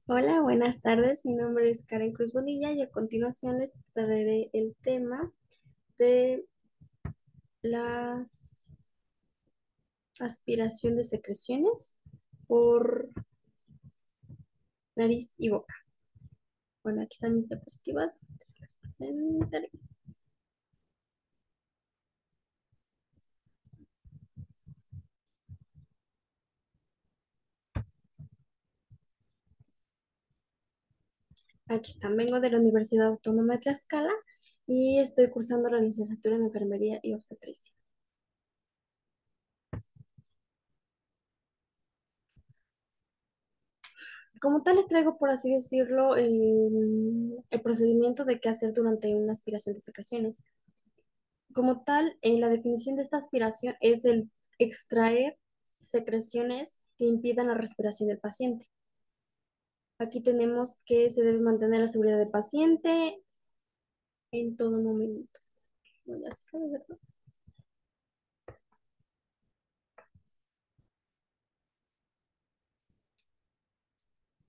Hola, buenas tardes. Mi nombre es Karen Cruz Bonilla y a continuación les traeré el tema de las aspiración de secreciones por nariz y boca. Bueno, aquí están mis diapositivas. Se las presentaré. Aquí están. Vengo de la Universidad Autónoma de Tlaxcala y estoy cursando la licenciatura en Enfermería y Obstetricia. Como tal, les traigo, por así decirlo, el procedimiento de qué hacer durante una aspiración de secreciones. Como tal, la definición de esta aspiración es el extraer secreciones que impidan la respiración del paciente. Aquí tenemos que se debe mantener la seguridad del paciente en todo momento. Bueno, ya se sabe, ¿verdad?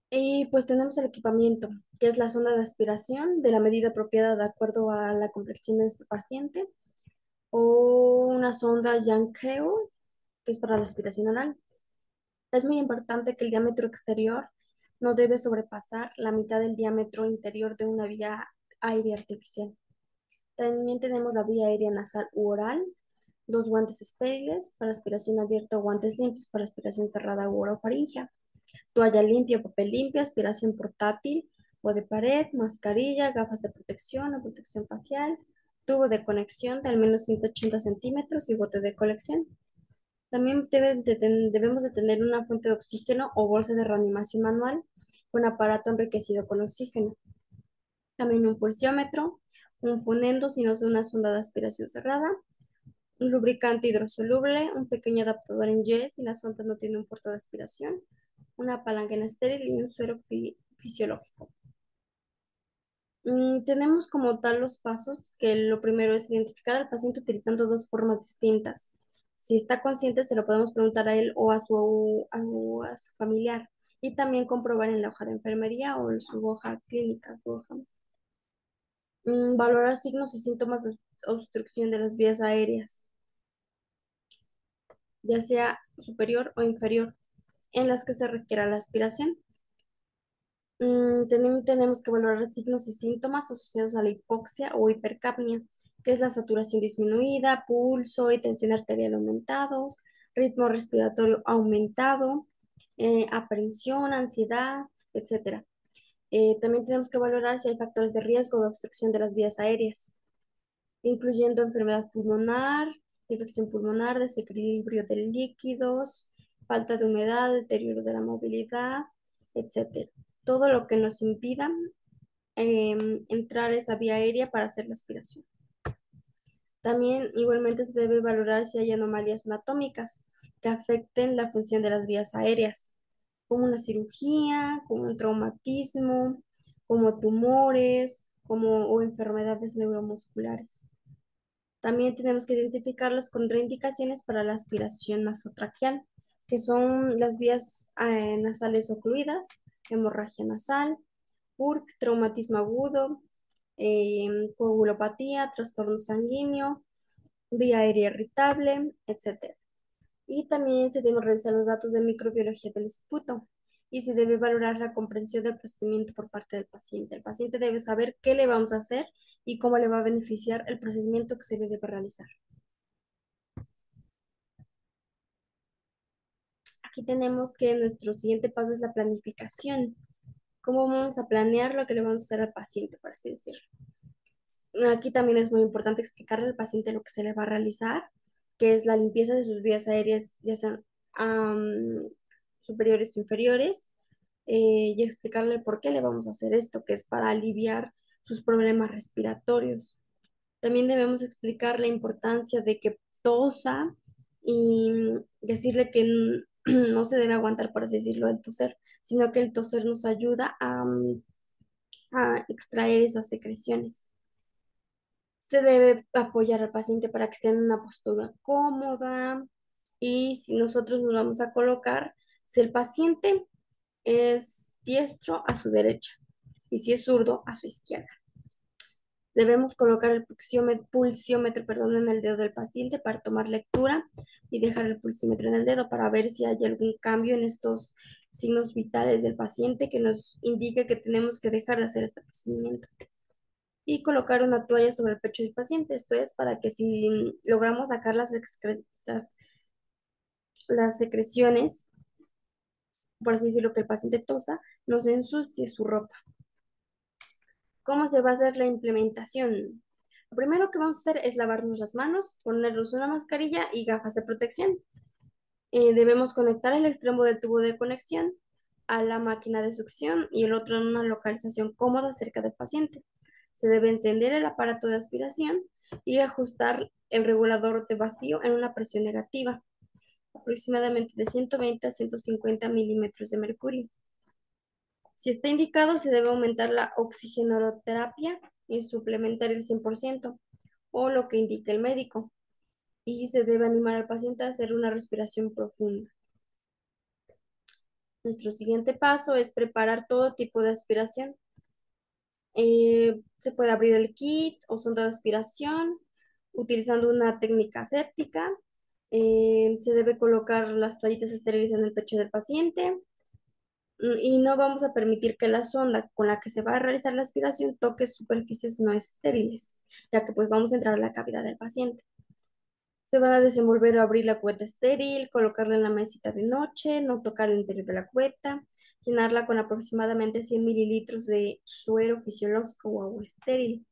Y pues tenemos el equipamiento, que es la sonda de aspiración de la medida apropiada de acuerdo a la complexión de nuestro paciente, o una sonda Yankeo, que es para la aspiración anal. Es muy importante que el diámetro exterior no debe sobrepasar la mitad del diámetro interior de una vía aérea artificial. También tenemos la vía aérea nasal u oral, dos guantes estériles para aspiración abierta o guantes limpios para aspiración cerrada u orofaringia, toalla limpia o papel limpio, aspiración portátil o de pared, mascarilla, gafas de protección o protección facial, tubo de conexión de al menos 180 centímetros y bote de colección. También debemos de tener una fuente de oxígeno o bolsa de reanimación manual con aparato enriquecido con oxígeno. También un pulsiómetro, un fonendo si no es una sonda de aspiración cerrada, un lubricante hidrosoluble, un pequeño adaptador en Y si la sonda no tiene un puerto de aspiración, una palanca en estéril y un suero fisiológico. Tenemos como tal los pasos, que lo primero es identificar al paciente utilizando dos formas distintas. Si está consciente, se lo podemos preguntar a él o a su familiar. Y también comprobar en la hoja de enfermería o en su hoja clínica. Valorar signos y síntomas de obstrucción de las vías aéreas, ya sea superior o inferior, en las que se requiera la aspiración. También tenemos que valorar signos y síntomas asociados a la hipoxia o hipercapnia, que es la saturación disminuida, pulso y tensión arterial aumentados, ritmo respiratorio aumentado, aprensión, ansiedad, etcétera. También tenemos que valorar si hay factores de riesgo de obstrucción de las vías aéreas, incluyendo enfermedad pulmonar, infección pulmonar, desequilibrio de líquidos, falta de humedad, deterioro de la movilidad, etcétera. Todo lo que nos impida entrar a esa vía aérea para hacer la aspiración. También igualmente se debe valorar si hay anomalías anatómicas que afecten la función de las vías aéreas, como una cirugía, como un traumatismo, como tumores, o enfermedades neuromusculares. También tenemos que identificar las contraindicaciones para la aspiración nasotraqueal, que son las vías nasales ocluidas, hemorragia nasal, PURC, traumatismo agudo, coagulopatía, trastorno sanguíneo, vía aérea irritable, etcétera. Y también se deben revisar los datos de microbiología del esputo y se debe valorar la comprensión del procedimiento por parte del paciente. El paciente debe saber qué le vamos a hacer y cómo le va a beneficiar el procedimiento que se le debe realizar. Aquí tenemos que nuestro siguiente paso es la planificación. ¿Cómo vamos a planear lo que le vamos a hacer al paciente, por así decirlo? Aquí también es muy importante explicarle al paciente lo que se le va a realizar, que es la limpieza de sus vías aéreas, ya sean superiores o inferiores, y explicarle por qué le vamos a hacer esto, que es para aliviar sus problemas respiratorios. También debemos explicar la importancia de que tosa y decirle que no se debe aguantar, por así decirlo, el toser, sino que el toser nos ayuda a extraer esas secreciones. Se debe apoyar al paciente para que esté en una postura cómoda y si nosotros nos vamos a colocar, si el paciente es diestro, a su derecha, y si es zurdo, a su izquierda. Debemos colocar el pulsiómetro, perdón, en el dedo del paciente para tomar lectura y dejar el pulsímetro en el dedo para ver si hay algún cambio en estos signos vitales del paciente que nos indique que tenemos que dejar de hacer este procedimiento. Y colocar una toalla sobre el pecho del paciente. Esto es para que si logramos sacar las secreciones, por así decirlo, que el paciente tosa, no se ensucie su ropa. ¿Cómo se va a hacer la implementación? Lo primero que vamos a hacer es lavarnos las manos, ponernos una mascarilla y gafas de protección. Debemos conectar el extremo del tubo de conexión a la máquina de succión y el otro en una localización cómoda cerca del paciente. Se debe encender el aparato de aspiración y ajustar el regulador de vacío en una presión negativa, aproximadamente de 120 a 150 milímetros de mercurio. Si está indicado, se debe aumentar la oxigenoterapia y suplementar el 100% o lo que indique el médico. Y se debe animar al paciente a hacer una respiración profunda. Nuestro siguiente paso es preparar todo tipo de aspiración. Se puede abrir el kit o sonda de aspiración utilizando una técnica séptica. Se debe colocar las toallitas estériles en el pecho del paciente. Y no vamos a permitir que la sonda con la que se va a realizar la aspiración toque superficies no estériles, ya que pues vamos a entrar a la cavidad del paciente. Se van a desenvolver o abrir la cubeta estéril, colocarla en la mesita de noche, no tocar el interior de la cubeta, llenarla con aproximadamente 100 mililitros de suero fisiológico o agua estéril.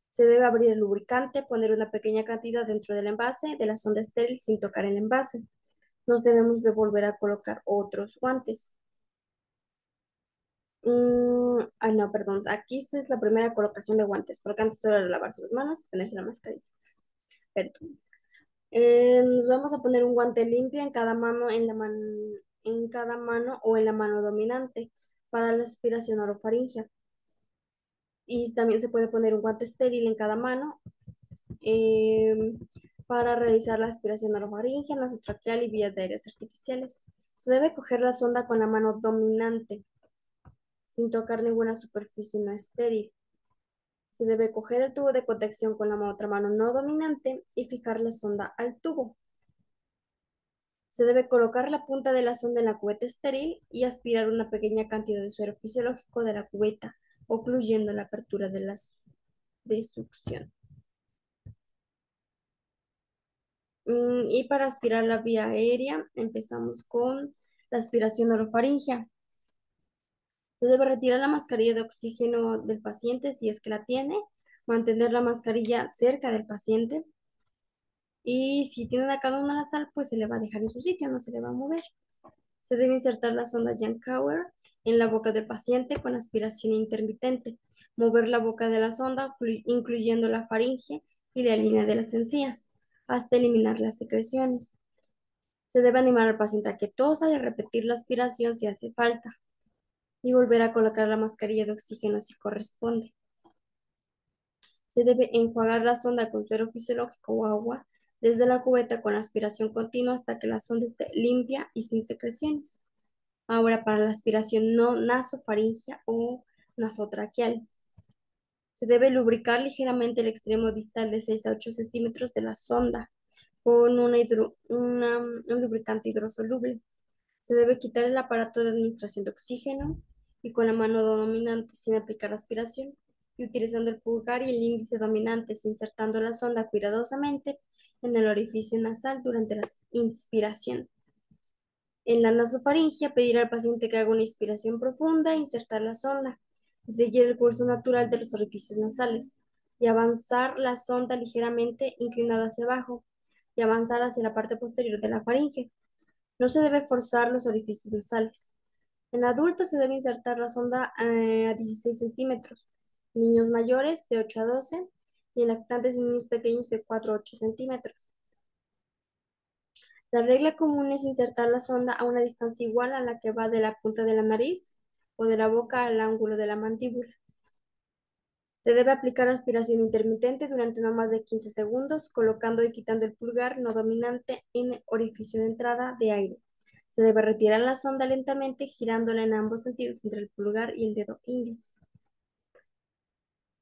Se debe abrir el lubricante, poner una pequeña cantidad dentro del envase de la sonda estéril sin tocar el envase. Nos debemos de volver a colocar otros guantes. No, perdón. Aquí sí es la primera colocación de guantes, porque antes solo era lavarse las manos y ponerse la mascarilla. Perdón. Nos vamos a poner un guante limpio en cada mano, en cada mano o en la mano dominante para la aspiración orofaringea. Y también se puede poner un guante estéril en cada mano para realizar la aspiración orofaringea, nasotraqueal y vías aéreas artificiales. Se debe coger la sonda con la mano dominante sin tocar ninguna superficie no estéril. Se debe coger el tubo de contención con la otra mano no dominante y fijar la sonda al tubo. Se debe colocar la punta de la sonda en la cubeta estéril y aspirar una pequeña cantidad de suero fisiológico de la cubeta, ocluyendo la apertura de succión. Y para aspirar la vía aérea, empezamos con la aspiración orofaringea. Se debe retirar la mascarilla de oxígeno del paciente si es que la tiene, mantener la mascarilla cerca del paciente y si tiene una cadena nasal, pues se le va a dejar en su sitio, no se le va a mover. Se debe insertar la sonda Jankower en la boca del paciente con aspiración intermitente, mover la boca de la sonda, incluyendo la faringe y la línea de las encías, hasta eliminar las secreciones. Se debe animar al paciente a que tosa y repetir la aspiración si hace falta, y volver a colocar la mascarilla de oxígeno si corresponde. Se debe enjuagar la sonda con suero fisiológico o agua desde la cubeta con aspiración continua hasta que la sonda esté limpia y sin secreciones. Ahora, para la aspiración no nasofaringea o nasotraqueal, se debe lubricar ligeramente el extremo distal de 6 a 8 centímetros de la sonda con un lubricante hidrosoluble. Se debe quitar el aparato de administración de oxígeno y con la mano dominante sin aplicar aspiración y utilizando el pulgar y el índice dominantes, insertando la sonda cuidadosamente en el orificio nasal durante la inspiración. En la nasofaringia, pedir al paciente que haga una inspiración profunda, insertar la sonda y seguir el curso natural de los orificios nasales y avanzar la sonda ligeramente inclinada hacia abajo y avanzar hacia la parte posterior de la faringe. No se debe forzar los orificios nasales. En adultos se debe insertar la sonda a 16 centímetros, en niños mayores de 8 a 12 y en lactantes y niños pequeños de 4 a 8 centímetros. La regla común es insertar la sonda a una distancia igual a la que va de la punta de la nariz o de la boca al ángulo de la mandíbula. Se debe aplicar aspiración intermitente durante no más de 15 segundos, colocando y quitando el pulgar no dominante en el orificio de entrada de aire. Se debe retirar la sonda lentamente girándola en ambos sentidos entre el pulgar y el dedo índice.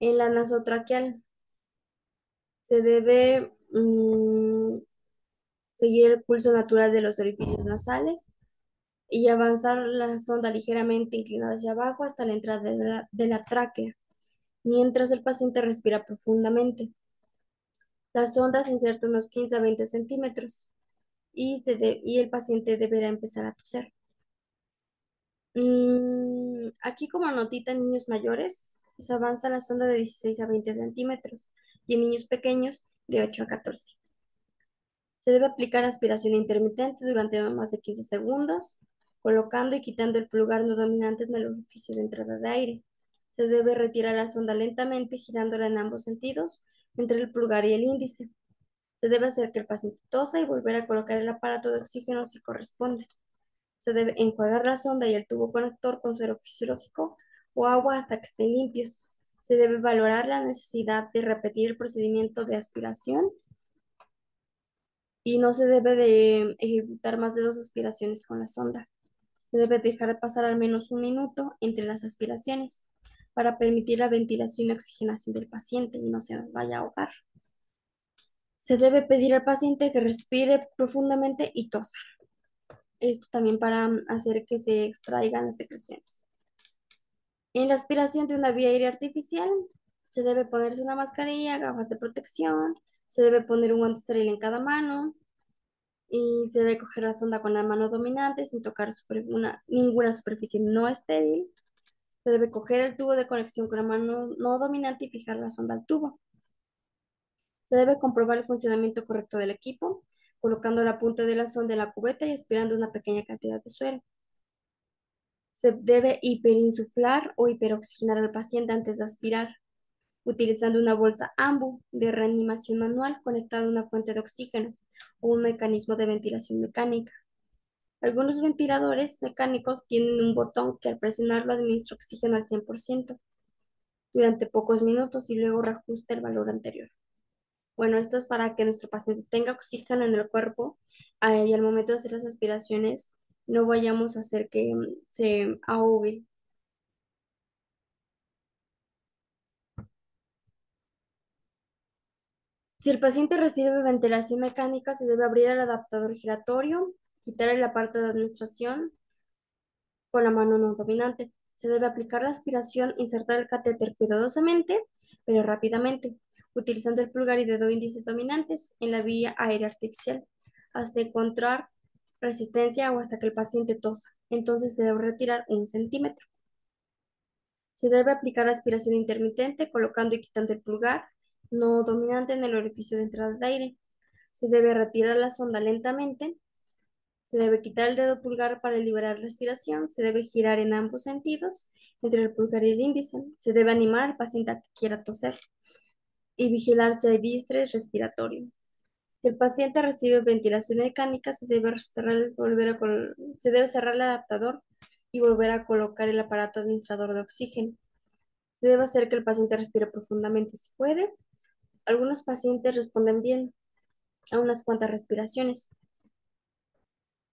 En la nasotraqueal se debe seguir el pulso natural de los orificios nasales y avanzar la sonda ligeramente inclinada hacia abajo hasta la entrada de la tráquea, mientras el paciente respira profundamente. La sonda se inserta unos 15 a 20 centímetros y el paciente deberá empezar a toser. Aquí como notita en niños mayores, se avanza la sonda de 16 a 20 centímetros y en niños pequeños de 8 a 14. Se debe aplicar aspiración intermitente durante no más de 15 segundos, colocando y quitando el pulgar no dominante en el orificio de entrada de aire. Se debe retirar la sonda lentamente, girándola en ambos sentidos, entre el pulgar y el índice. Se debe hacer que el paciente tosa y volver a colocar el aparato de oxígeno si corresponde. Se debe enjuagar la sonda y el tubo conector con suero fisiológico o agua hasta que estén limpios. Se debe valorar la necesidad de repetir el procedimiento de aspiración y no se debe de ejecutar más de 2 aspiraciones con la sonda. Se debe dejar pasar al menos un minuto entre las aspiraciones para permitir la ventilación y oxigenación del paciente y no se vaya a ahogar. Se debe pedir al paciente que respire profundamente y tosa. Esto también para hacer que se extraigan las secreciones. En la aspiración de una vía aérea artificial, se debe ponerse una mascarilla, gafas de protección, se debe poner un guante estéril en cada mano y se debe coger la sonda con la mano dominante sin tocar ninguna superficie no estéril. Se debe coger el tubo de conexión con la mano no dominante y fijar la sonda al tubo. Se debe comprobar el funcionamiento correcto del equipo, colocando la punta de la sonda en la cubeta y aspirando una pequeña cantidad de suero. Se debe hiperinsuflar o hiperoxigenar al paciente antes de aspirar, utilizando una bolsa AMBU de reanimación manual conectada a una fuente de oxígeno o un mecanismo de ventilación mecánica. Algunos ventiladores mecánicos tienen un botón que al presionarlo administra oxígeno al 100% durante pocos minutos y luego reajusta el valor anterior. Bueno, esto es para que nuestro paciente tenga oxígeno en el cuerpo y al momento de hacer las aspiraciones no vayamos a hacer que se ahogue. Si el paciente recibe ventilación mecánica, se debe abrir el adaptador giratorio, quitar el aparato de administración con la mano no dominante. Se debe aplicar la aspiración, insertar el catéter cuidadosamente, pero rápidamente, utilizando el pulgar y dedo índice dominantes en la vía aérea artificial, hasta encontrar resistencia o hasta que el paciente tosa. Entonces se debe retirar 1 centímetro. Se debe aplicar aspiración intermitente, colocando y quitando el pulgar no dominante en el orificio de entrada de aire. Se debe retirar la sonda lentamente. Se debe quitar el dedo pulgar para liberar la aspiración. Se debe girar en ambos sentidos, entre el pulgar y el índice. Se debe animar al paciente a que quiera toser y vigilar si hay distrés respiratorio. Si el paciente recibe ventilación mecánica, se debe cerrar el adaptador y volver a colocar el aparato administrador de oxígeno. Se debe hacer que el paciente respire profundamente si puede. Algunos pacientes responden bien a unas cuantas respiraciones.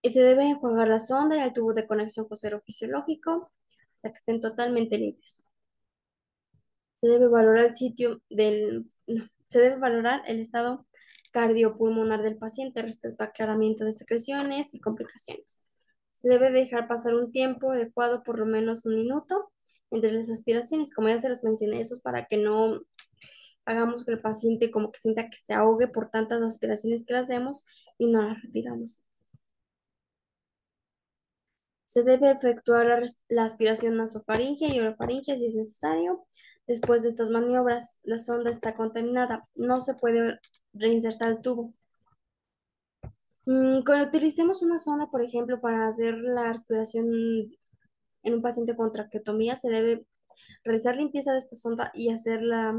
Y se debe enjuagar la sonda y el tubo de conexión con suero fisiológico hasta que estén totalmente limpios. Se debe valorar no, se debe valorar el estado cardiopulmonar del paciente respecto a aclaramiento de secreciones y complicaciones. Se debe dejar pasar un tiempo adecuado, por lo menos un minuto, entre las aspiraciones. Como ya se los mencioné, eso es para que no hagamos que el paciente como que sienta que se ahogue por tantas aspiraciones que le hacemos y no las retiramos. Se debe efectuar la aspiración nasofaringea y orofaringea si es necesario. Después de estas maniobras, la sonda está contaminada. No se puede reinsertar el tubo. Cuando utilicemos una sonda, por ejemplo, para hacer la aspiración en un paciente con traqueotomía, se debe realizar limpieza de esta sonda y hacer la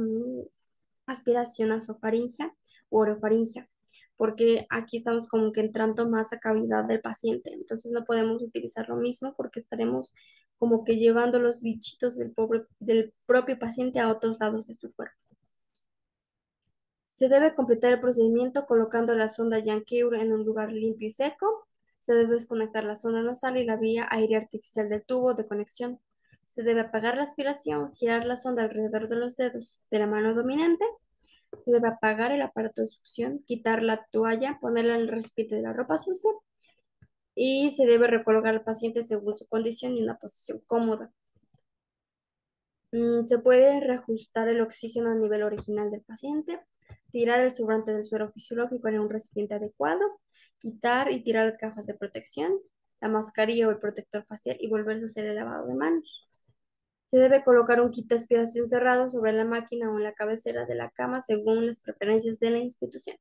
aspiración nasofaringea o orofaringea, porque aquí estamos como que entrando más a cavidad del paciente, entonces no podemos utilizar lo mismo porque estaremos como que llevando los bichitos del propio paciente a otros lados de su cuerpo. Se debe completar el procedimiento colocando la sonda Yankee en un lugar limpio y seco. Se debe desconectar la sonda nasal y la vía aérea artificial del tubo de conexión. Se debe apagar la aspiración, girar la sonda alrededor de los dedos de la mano dominante. Se debe apagar el aparato de succión, quitar la toalla, ponerla en el recipiente de la ropa sucia y se debe recolocar al paciente según su condición y en una posición cómoda. Se puede reajustar el oxígeno al nivel original del paciente, tirar el sobrante del suero fisiológico en un recipiente adecuado, quitar y tirar las gafas de protección, la mascarilla o el protector facial y volverse a hacer el lavado de manos. Se debe colocar un kit de aspiración cerrado sobre la máquina o en la cabecera de la cama según las preferencias de la institución.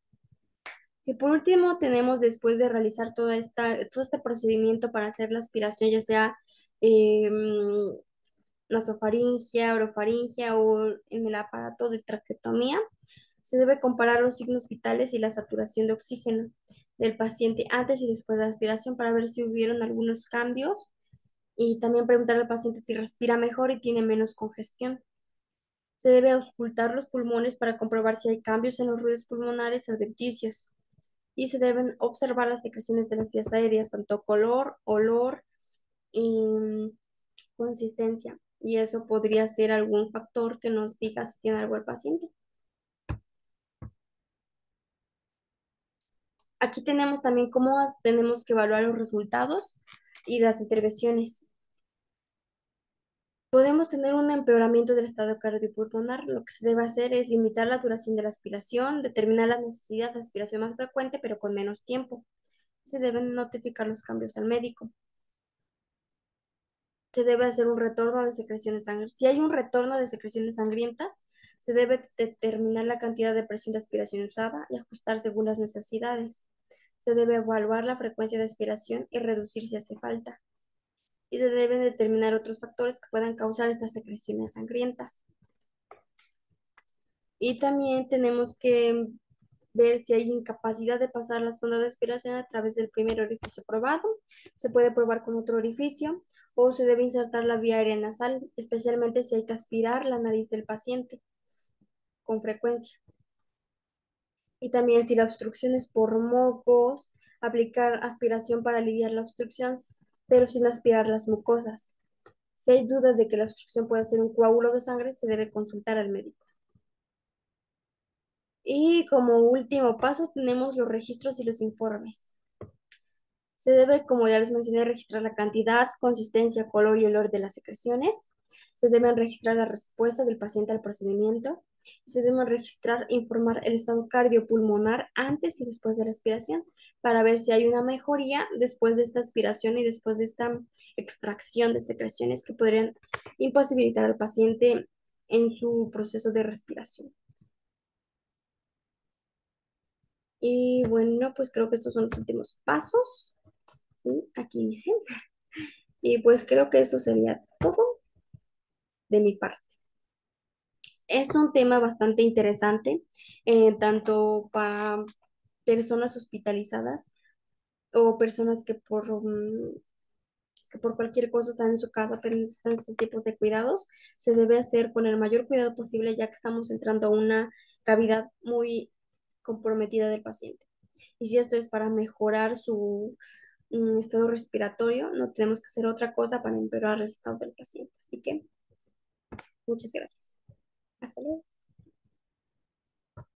Y por último, tenemos después de realizar todo este procedimiento para hacer la aspiración, ya sea eh, nasofaringia, orofaringia o en el aparato de traqueotomía, se debe comparar los signos vitales y la saturación de oxígeno del paciente antes y después de la aspiración para ver si hubieron algunos cambios y también preguntar al paciente si respira mejor y tiene menos congestión. Se debe auscultar los pulmones para comprobar si hay cambios en los ruidos pulmonares adventicios y se deben observar las secreciones de las vías aéreas, tanto color, olor y consistencia. Y eso podría ser algún factor que nos diga si tiene algo el paciente. Aquí tenemos también cómo tenemos que evaluar los resultados y las intervenciones. Podemos tener un empeoramiento del estado cardiopulmonar. Lo que se debe hacer es limitar la duración de la aspiración, determinar la necesidad de aspiración más frecuente, pero con menos tiempo. Se deben notificar los cambios al médico. Se debe hacer un retorno de secreciones sangrientas. Si hay un retorno de secreciones sangrientas, se debe determinar la cantidad de presión de aspiración usada y ajustar según las necesidades. Se debe evaluar la frecuencia de aspiración y reducir si hace falta. Y se deben determinar otros factores que puedan causar estas secreciones sangrientas. Y también tenemos que ver si hay incapacidad de pasar la sonda de aspiración a través del primer orificio probado. Se puede probar con otro orificio o se debe insertar la vía aérea nasal, especialmente si hay que aspirar la nariz del paciente con frecuencia. Y también si la obstrucción es por mocos, aplicar aspiración para aliviar la obstrucción, pero sin aspirar las mucosas. Si hay dudas de que la obstrucción puede ser un coágulo de sangre, se debe consultar al médico. Y como último paso tenemos los registros y los informes. Se debe, como ya les mencioné, registrar la cantidad, consistencia, color y olor de las secreciones. Se deben registrar la respuesta del paciente al procedimiento. Se deben registrar e informar el estado cardiopulmonar antes y después de la aspiración para ver si hay una mejoría después de esta aspiración y después de esta extracción de secreciones que podrían imposibilitar al paciente en su proceso de respiración. Y bueno, pues creo que estos son los últimos pasos. ¿Sí? Aquí dice. Y pues creo que eso sería todo de mi parte. Es un tema bastante interesante, tanto para personas hospitalizadas o personas que por cualquier cosa están en su casa, pero necesitan estos tipos de cuidados. Se debe hacer con el mayor cuidado posible, ya que estamos entrando a una cavidad muy comprometida del paciente. Y si esto es para mejorar su estado respiratorio, no tenemos que hacer otra cosa para empeorar el estado del paciente. Así que muchas gracias. Hasta luego.